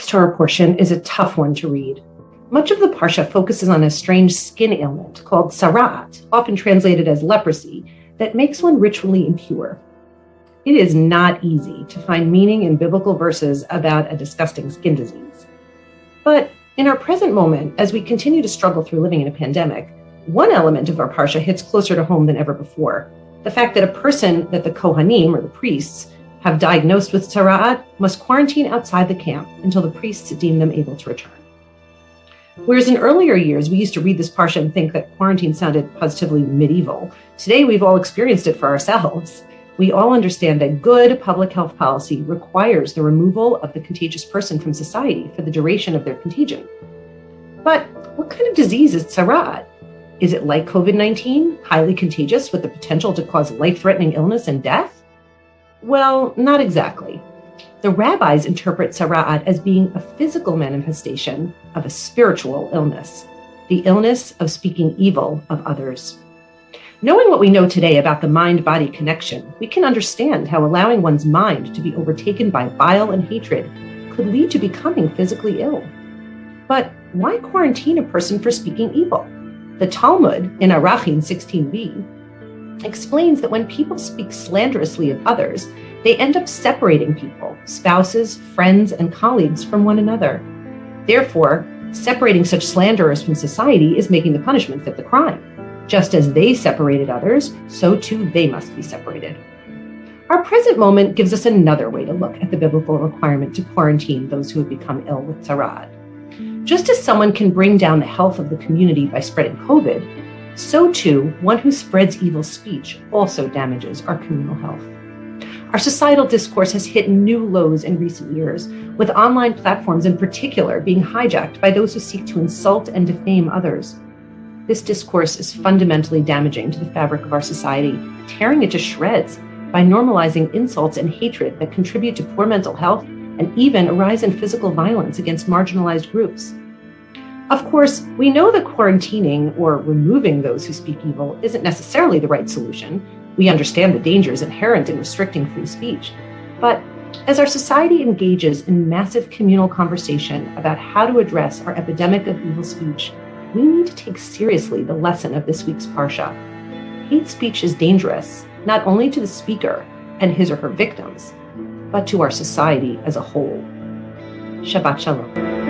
week's Torah portion is a tough one to read. Much of the Parsha focuses on a strange skin ailment called tzara'at, often translated as leprosy, that makes one ritually impure. It is not easy to find meaning in biblical verses about a disgusting skin disease. But in our present moment, as we continue to struggle through living in a pandemic, one element of our Parsha hits closer to home than ever before. The fact that a person that the Kohanim, or the priests, have diagnosed with tzara'at must quarantine outside the camp until the priests deem them able to return. Whereas in earlier years, we used to read this Parsha and think that quarantine sounded positively medieval, today we've all experienced it for ourselves. We all understand that good public health policy requires the removal of the contagious person from society for the duration of their contagion. But what kind of disease is tzara'at? Is it like COVID-19, highly contagious with the potential to cause life-threatening illness and death? Well, not exactly. The rabbis interpret tzara'at as being a physical manifestation of a spiritual illness, the illness of speaking evil of others. Knowing what we know today about the mind-body connection, we can understand how allowing one's mind to be overtaken by bile and hatred could lead to becoming physically ill. But why quarantine a person for speaking evil? The Talmud, in Arachin 16b, explains that when people speak slanderously of others, they end up separating people, spouses, friends, and colleagues from one another. Therefore, separating such slanderers from society is making the punishment fit the crime. Just as they separated others, so too they must be separated. Our present moment gives us another way to look at the biblical requirement to quarantine those who have become ill with tzara'at. Just as someone can bring down the health of the community by spreading COVID, so too one who spreads evil speech also damages our communal health. Our societal discourse has hit new lows in recent years, with online platforms in particular being hijacked by those who seek to insult and defame others. This discourse is fundamentally damaging to the fabric of our society, tearing it to shreds by normalizing insults and hatred that contribute to poor mental health and even a rise in physical violence against marginalized groups. Of course, we know that quarantining or removing those who speak evil isn't necessarily the right solution. We understand the dangers inherent in restricting free speech. But as our society engages in massive communal conversation about how to address our epidemic of evil speech, we need to take seriously the lesson of this week's Parsha. Hate speech is dangerous, not only to the speaker and his or her victims, but to our society as a whole. Shabbat Shalom.